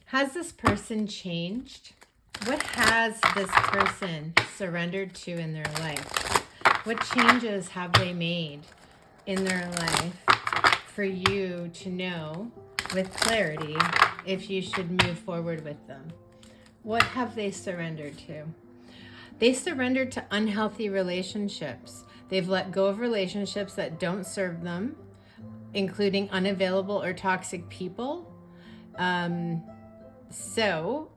Has this person changed? What has this person surrendered to in their life? What changes have they made in their life for you to know with clarity if you should move forward with them? What have they surrendered to? They surrendered to unhealthy relationships. They've let go of relationships that don't serve them, including unavailable or toxic people. So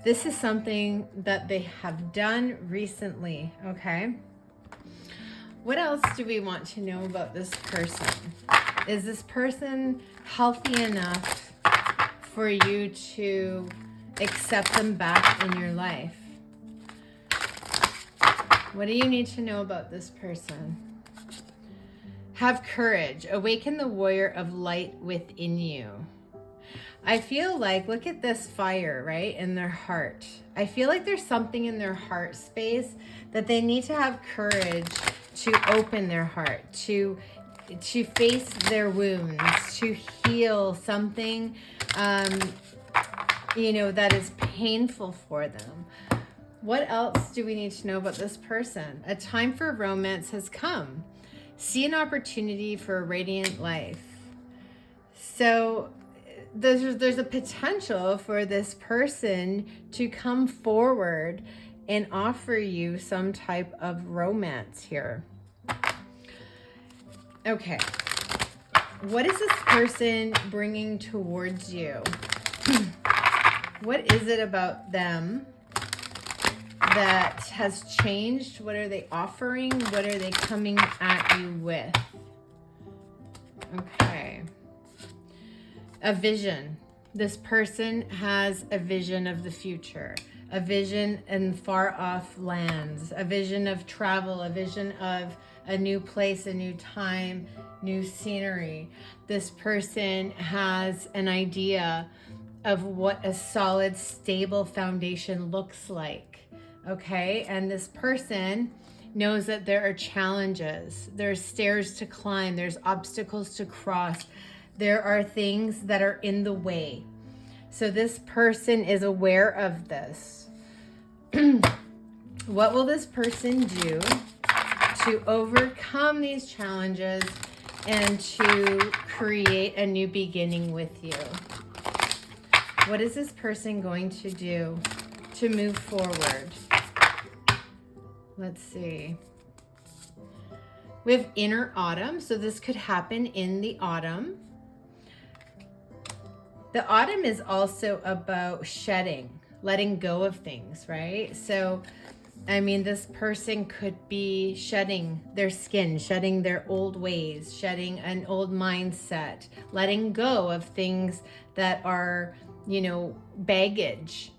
this is something that they have done recently, okay? What else do we want to know about this person? Is this person healthy enough for you to accept them back in your life? What do you need to know about this person? Have courage. Awaken the warrior of light within you. I feel like, look at this fire, right, in their heart. I feel like there's something in their heart space that they need to have courage to open their heart, to face their wounds, to heal something, that is painful for them. What else do we need to know about this person? A time for romance has come. See an opportunity for a radiant life. So there's a potential for this person to come forward and offer you some type of romance here. Okay. What is this person bringing towards you? What is it about them that has changed? What are they offering? What are they coming at you with? Okay. A vision. This person has a vision of the future, a vision in far off lands, a vision of travel, a vision of a new place, a new time, new scenery. This person has an idea of what a solid, stable foundation looks like. Okay, and this person knows that there are challenges, there's stairs to climb, there's obstacles to cross, there are things that are in the way. So this person is aware of this. What will this person do to overcome these challenges and to create a new beginning with you? What is this person going to do to move forward? Let's see. We have inner autumn, so this could happen in the autumn. The autumn is also about shedding, letting go of things, right? So, this person could be shedding their skin, shedding their old ways, shedding an old mindset, letting go of things that are, baggage,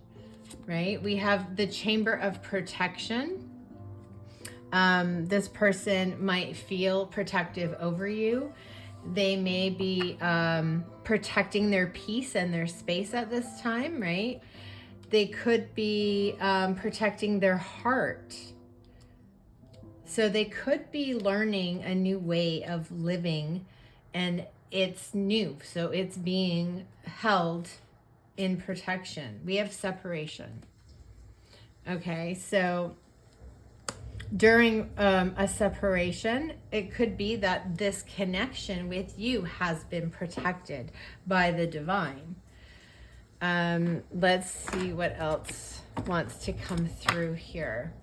right? We have the chamber of protection. This person might feel protective over you. They may be protecting their peace and their space at this time, right? They could be protecting their heart. So they could be learning a new way of living, and it's new. So it's being held in protection. We have separation. Okay, so during a separation, it could be that this connection with you has been protected by the divine. Let's see what else wants to come through here.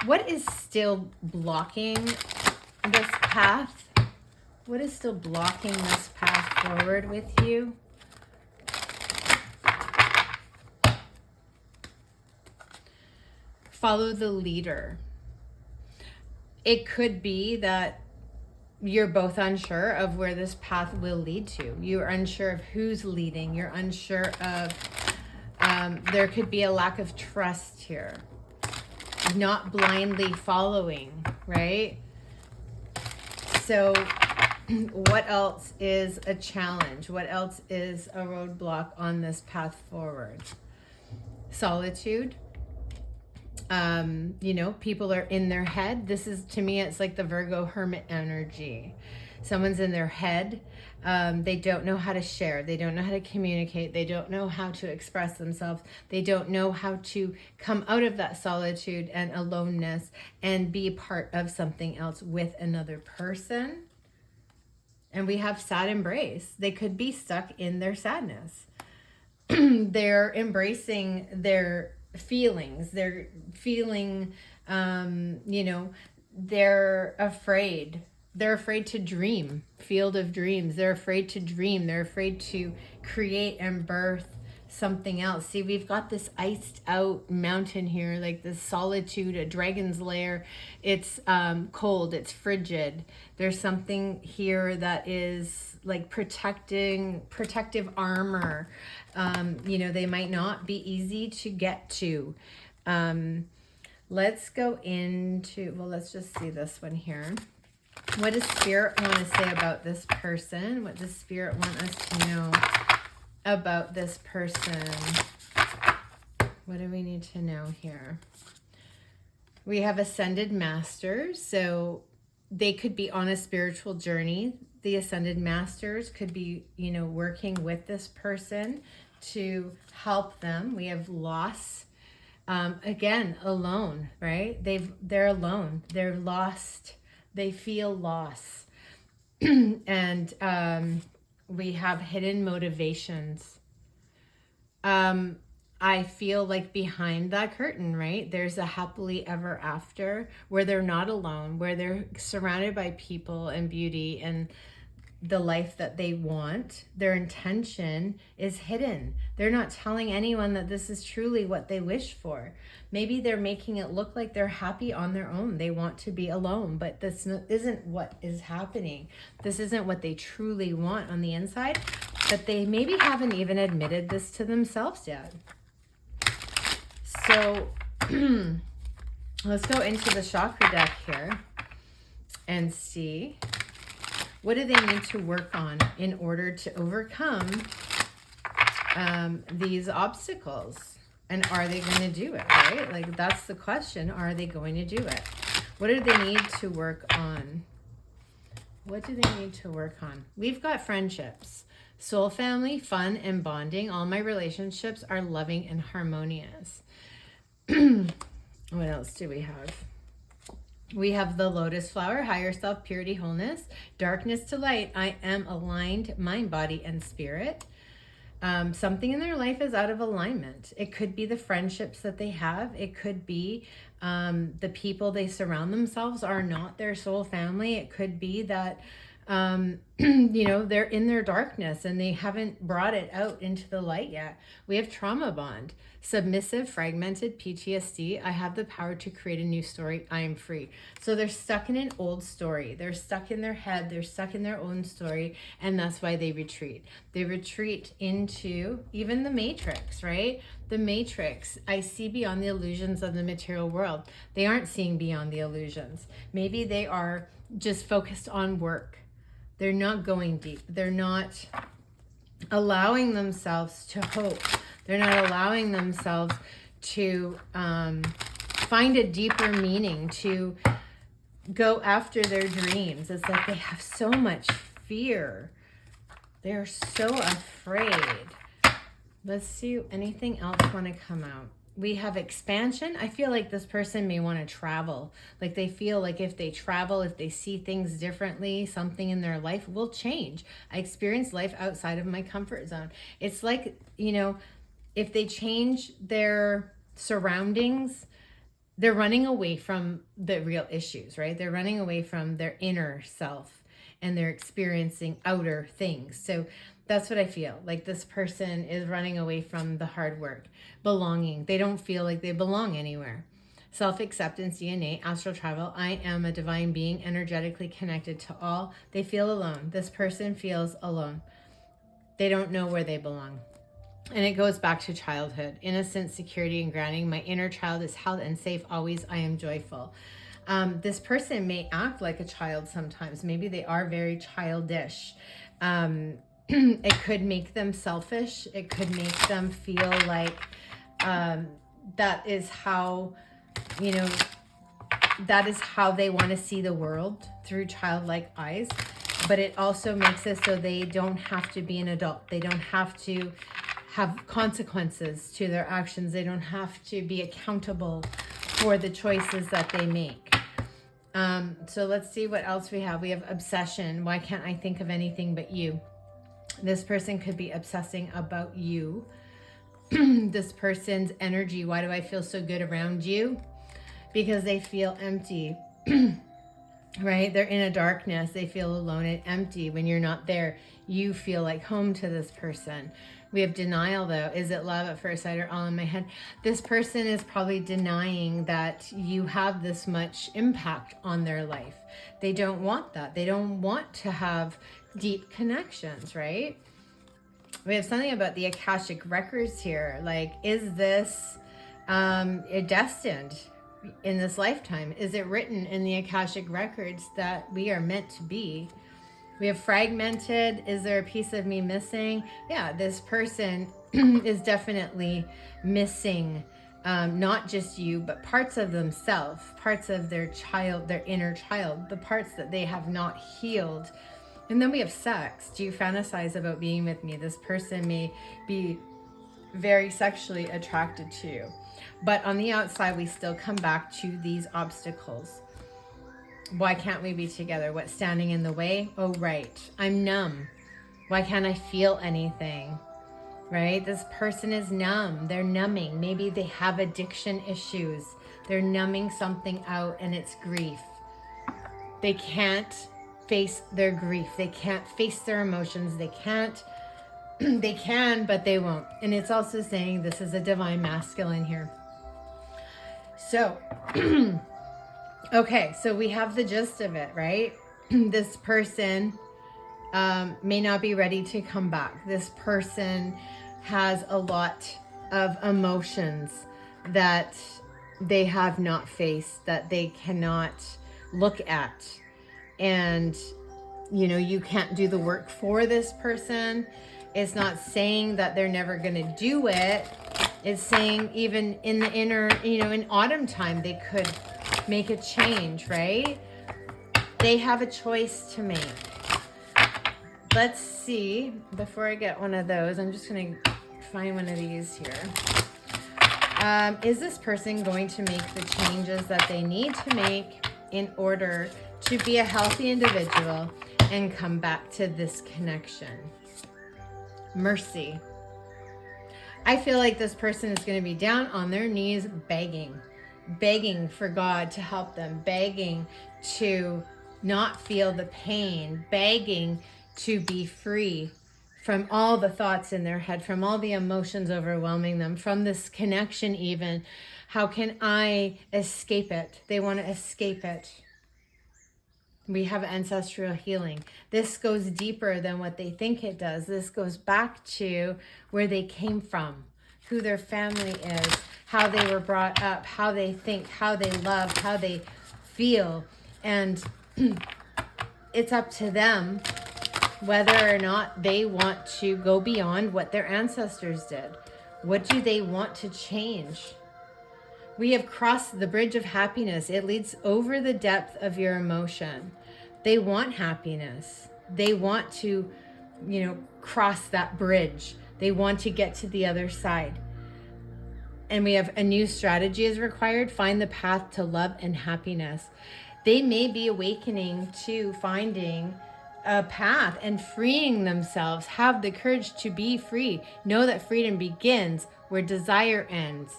What is still blocking this path? What is still blocking this path forward with you? Follow the leader. It could be that you're both unsure of where this path will lead to. You're unsure of who's leading. You're unsure of, there could be a lack of trust here. Not blindly following, right? So what else is a challenge? What else is a roadblock on this path forward? Solitude. You know, people are in their head. This is, to me, it's like the Virgo hermit energy. Someone's in their head. They don't know how to share. They don't know how to communicate. They don't know how to express themselves. They don't know how to come out of that solitude and aloneness and be part of something else with another person. And we have sad embrace. They could be stuck in their sadness. They're embracing their feelings. They're feeling, you know, they're afraid. They're afraid to dream. Field of dreams. They're afraid to dream. They're afraid to create and birth something else. See, we've got this iced out mountain here, like this solitude, a dragon's lair. It's cold, it's frigid. There's something here that is like protective armor. You know, they might not be easy to get to. Let's go into, well, let's just see this one here. What does Spirit want to say about this person? What does Spirit want us to know about this person? What do we need to know here? We have Ascended Masters, so they could be on a spiritual journey. The Ascended Masters could be, you know, working with this person to help them. We have loss. Again, alone, right? They're alone. They're lost. They feel loss. And we have hidden motivations. I feel like behind that curtain, right, there's a happily ever after where they're not alone, where they're surrounded by people and beauty and the life that they want. Their intention is hidden. They're not telling anyone that this is truly what they wish for. Maybe they're making it look like they're happy on their own. They want to be alone, but this isn't what is happening. This isn't what they truly want on the inside, but they maybe haven't even admitted this to themselves yet. So let's go into the chakra deck here and see, what do they need to work on in order to overcome these obstacles? And are they going to do it, right? Like, that's the question. Are they going to do it? What do they need to work on? What do they need to work on? We've got friendships, soul family, fun, and bonding. All my relationships are loving and harmonious. What else do we have? We have the lotus flower, higher self, purity, wholeness, darkness to light. I am aligned, mind, body, and spirit. Something in their life is out of alignment. It could be the friendships that they have. It could be the people they surround themselves are not their soul family. It could be that, you know, they're in their darkness and they haven't brought it out into the light yet. We have trauma bond, submissive, fragmented, PTSD. I have the power to create a new story. I am free. So they're stuck in an old story. They're stuck in their head. They're stuck in their own story. And that's why they retreat. They retreat into even the matrix, right? The matrix. I see beyond the illusions of the material world. They aren't seeing beyond the illusions. Maybe they are just focused on work. They're not going deep. They're not allowing themselves to hope. They're not allowing themselves to find a deeper meaning, to go after their dreams. It's like they have so much fear. They're so afraid. Let's see, anything else want to come out? We have expansion. I feel like this person may want to travel. Like they feel like if they travel, if they see things differently, something in their life will change. I experience life outside of my comfort zone. It's like, you know, if they change their surroundings, they're running away from the real issues, right? They're running away from their inner self and they're experiencing outer things. So that's what I feel. Like this person is running away from the hard work, belonging. They don't feel like they belong anywhere. Self-acceptance, DNA, astral travel. I am a divine being, energetically connected to all. They feel alone. This person feels alone. They don't know where they belong. And it goes back to childhood, innocence, security, and grounding. My inner child is held and safe always. I am joyful. This person may act like a child sometimes. Maybe they are very childish. It could make them selfish. It could make them feel like that is how you know, that is how they want to see the world, through childlike eyes. But it also makes it so they don't have to be an adult. They don't have to have consequences to their actions. They don't have to be accountable for the choices that they make. So let's see what else we have. We have obsession. Why can't I think of anything but you? This person could be obsessing about you. This person's energy. Why do I feel so good around you? Because they feel empty. Right? They're in a darkness. They feel alone and empty. When you're not there, you feel like home to this person. We have denial, though. Is it love at first sight or all in my head? This person is probably denying that you have this much impact on their life. They don't want that. They don't want to have deep connections, right? We have something about the Akashic records here. Like, is this destined in this lifetime? Is it written in the Akashic records that we are meant to be? We have fragmented. Is there a piece of me missing? Yeah, this person is definitely missing not just you, but parts of themselves, parts of their child, their inner child, the parts that they have not healed. And then we have sex. Do you fantasize about being with me? This person may be very sexually attracted to you. But on the outside, we still come back to these obstacles. Why can't we be together? What's standing in the way? Oh, right. I'm numb. Why can't I feel anything? Right? This person is numb. They're numbing. Maybe they have addiction issues. They're numbing something out, and it's grief. They can't face their grief. They can't face their emotions. They can't. They can, but they won't. And it's also saying this is a divine masculine here. So, okay, so we have the gist of it, right? This person may not be ready to come back. This person has a lot of emotions that they have not faced, that they cannot look at. And, you know, you can't do the work for this person. It's not saying that they're never going to do it. It's saying even in the inner, you know, in autumn time, they could make a change, right? They have a choice to make. Let's see. Before I get one of those, I'm just going to find one of these here. Is this person going to make the changes that they need to make in order to be a healthy individual and come back to this connection? Mercy. I feel like this person is going to be down on their knees begging for God to help them, begging to not feel the pain, begging to be free from all the thoughts in their head, from all the emotions overwhelming them, from this connection even. How can I escape it? They want to escape it. We have ancestral healing. This goes deeper than what they think it does. This goes back to where they came from, who their family is, how they were brought up, how they think, how they love, how they feel. And it's up to them whether or not they want to go beyond what their ancestors did. What do they want to change? We have crossed the bridge of happiness. It leads over the depth of your emotion. They want happiness. They want to, you know, cross that bridge. They want to get to the other side. And we have a new strategy is required. Find the path to love and happiness. They may be awakening to finding a path and freeing themselves. Have the courage to be free. Know that freedom begins where desire ends.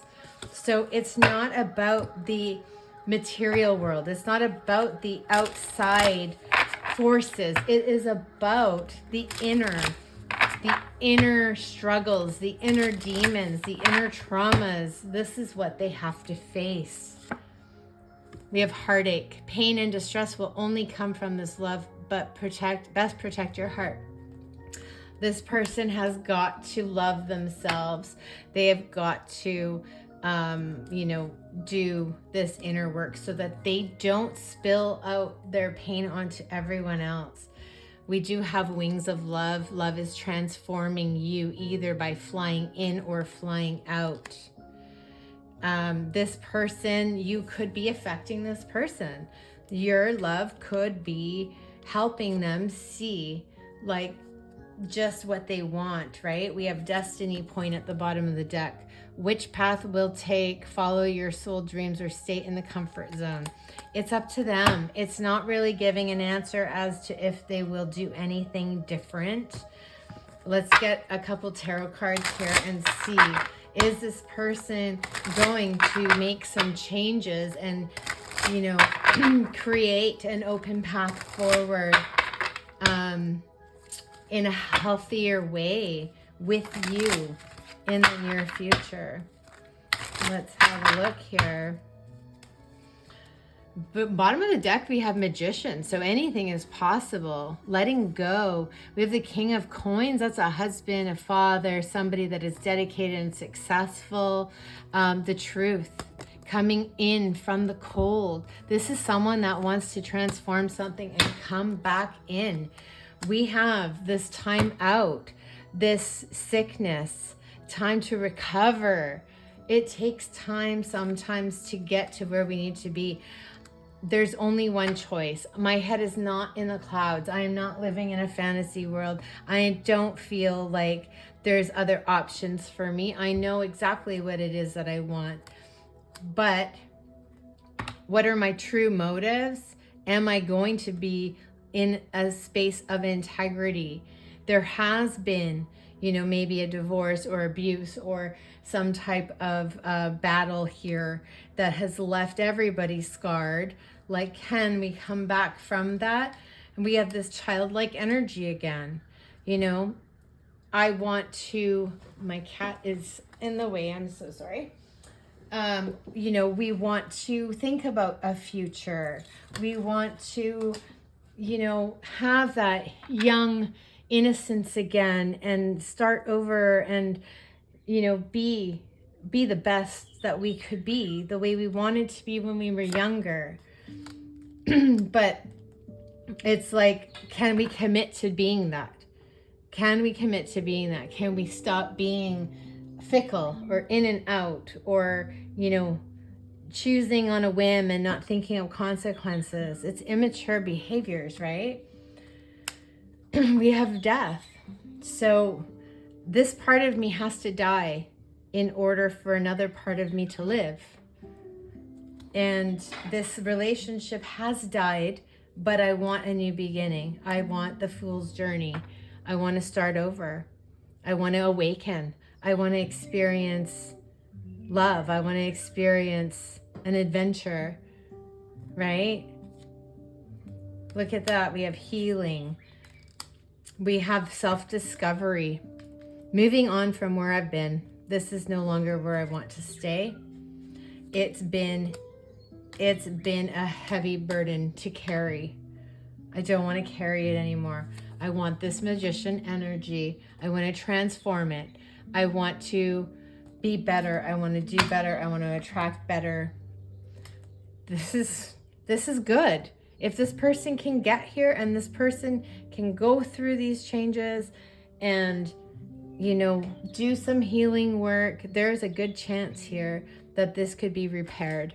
So it's not about the material world. It's not about the outside forces. It is about the inner struggles, the inner demons, the inner traumas. This is what they have to face. We have heartache. Pain and distress will only come from this love, but best protect your heart. This person has got to love themselves. They have got to do this inner work so that they don't spill out their pain onto everyone else. We do have wings of love. Love is transforming you either by flying in or flying out. This person, you could be affecting this person. Your love could be helping them see like just what they want, right? We have destiny point at the bottom of the deck. Which path will take, follow your soul dreams, or stay in the comfort zone? It's up to them. It's not really giving an answer as to if they will do anything different. Let's get a couple tarot cards here and see, is this person going to make some changes and, you know, create an open path forward in a healthier way with you in the near future? Let's have a look here. But bottom of the deck, we have Magician. So anything is possible. Letting go. We have the King of Coins. That's a husband, a father, somebody that is dedicated and successful. The Truth. Coming in from the cold. This is someone that wants to transform something and come back in. We have this time out, this sickness, time to recover. It takes time sometimes to get to where we need to be. There's only one choice. My head is not in the clouds. I am not living in a fantasy world. I don't feel like there's other options for me. I know exactly what it is that I want. But what are my true motives? Am I going to be in a space of integrity? There has been, you know, maybe a divorce or abuse or some type of battle here that has left everybody scarred. Like, can we come back from that? And we have this childlike energy again. You know, I want to, my cat is in the way, I'm so sorry. You know, we want to think about a future. We want to, you know, have that young innocence again and start over and, you know, be the best that we could be, the way we wanted to be when we were younger. But it's like, can we commit to being that? Can we commit to being that? Can we stop being fickle or in and out, or, you know, choosing on a whim and not thinking of consequences? It's immature behaviors, right? We have death. So this part of me has to die in order for another part of me to live. And this relationship has died, but I want a new beginning. I want the Fool's Journey. I want to start over. I want to awaken. I want to experience love. I want to experience an adventure, right? Look at that. We have healing. We have self-discovery. Moving on from where I've been. This is no longer where I want to stay. It's been a heavy burden to carry. I don't want to carry it anymore. I want this Magician energy. I want to transform it. I want to be better. I want to do better. I want to attract better. This is good. If this person can get here and this person can go through these changes and, you know, do some healing work, there's a good chance here that this could be repaired.